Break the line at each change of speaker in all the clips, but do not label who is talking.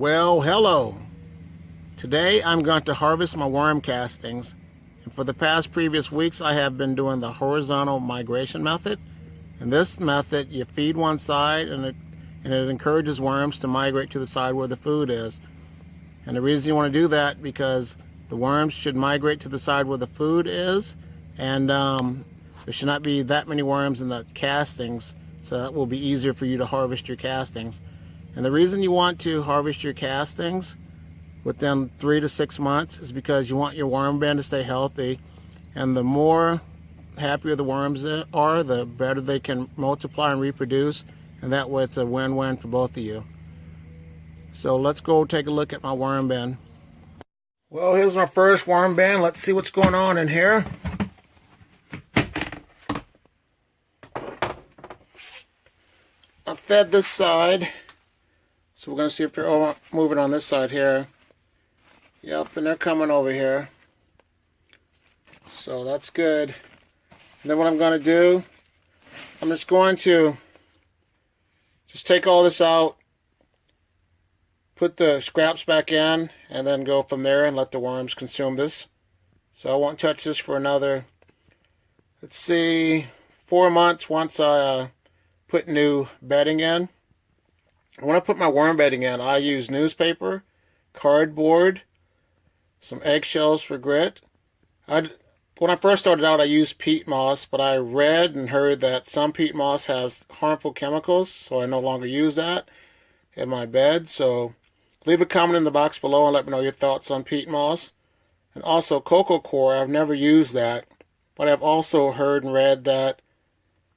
Well, hello. Today I'm going to harvest my worm castings. And for the previous weeks I have been doing the horizontal migration method. In this method you feed one side and it encourages worms to migrate to the side where the food is. And the reason you want to do that because the worms should migrate to the side where the food is, and there should not be that many worms in the castings, so that will be easier for you to harvest your castings. And the reason you want to harvest your castings within 3 to 6 months is because you want your worm bin to stay healthy, and the more happier the worms are, the better they can multiply and reproduce, and that way it's a win-win for both of you. So let's go take a look at my worm bin. Well, here's my first worm bin. Let's see what's going on in here. I fed this side, so we're going to see if they're moving on this side here. Yep, and they're coming over here. So that's good. And then what I'm going to do, I'm just going to take all this out, put the scraps back in, and then go from there and let the worms consume this. So I won't touch this for another, let's see, 4 months once I put new bedding in. When I put my worm bedding in, I use newspaper, cardboard, some eggshells for grit. When I first started out, I used peat moss, but I read and heard that some peat moss has harmful chemicals, so I no longer use that in my bed. So leave a comment in the box below and let me know your thoughts on peat moss. And also cocoa coir, I've never used that, but I've also heard and read that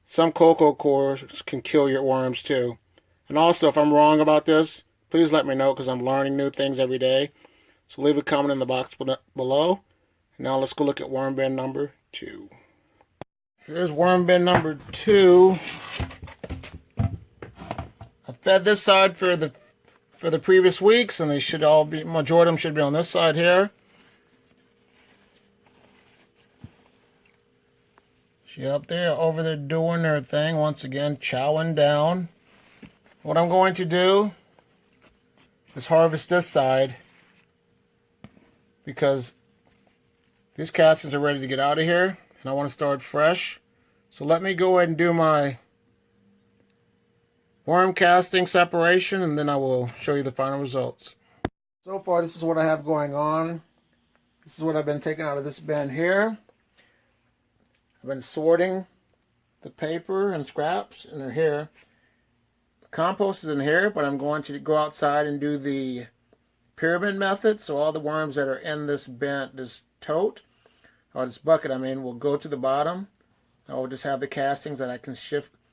some cocoa coir can kill your worms too. And also, if I'm wrong about this, please let me know because I'm learning new things every day. So leave a comment in the box below. Now let's go look at worm bin number 2. Here's worm bin number 2. I fed this side for the previous weeks, and they should all be, majority of them should be on this side here. Yep, they're over there doing their thing once again, chowing down. What I'm going to do is harvest this side because these castings are ready to get out of here, and I want to start fresh. So let me go ahead and do my worm casting separation, and then I will show you the final results. So far, this is what I have going on. This is what I've been taking out of this bin here. I've been sorting the paper and scraps, and they're here. The compost is in here, but I'm going to go outside and do the pyramid method. So all the worms that are in this bin, this tote, or this bucket, I mean, will go to the bottom. I will just have the castings that I can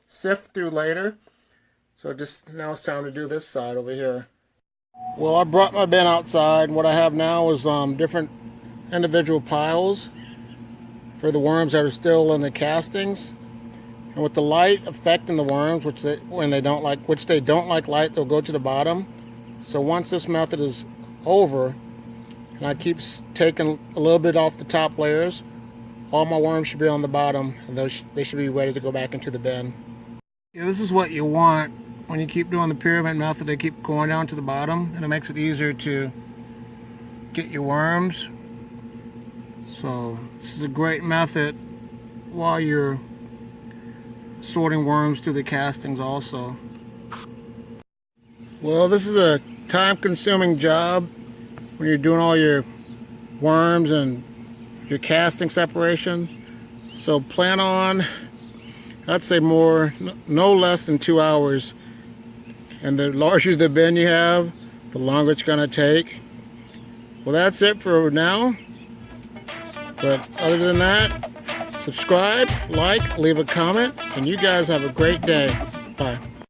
sift through later. So just now it's time to do this side over here. Well, I brought my bin outside, and what I have now is different individual piles for the worms that are still in the castings. And with the light affecting the worms, which they don't like light, they'll go to the bottom. So once this method is over, and I keep taking a little bit off the top layers, all my worms should be on the bottom, and they should be ready to go back into the bin. Yeah, this is what you want. When you keep doing the pyramid method, they keep going down to the bottom, and it makes it easier to get your worms. So this is a great method while you're sorting worms through the castings also. Well, this is a time-consuming job when you're doing all your worms and your casting separation. So plan on, I'd say no less than 2 hours. And the larger the bin you have, the longer it's going to take. Well, that's it for now. But other than that, subscribe, like, leave a comment, and you guys have a great day. Bye.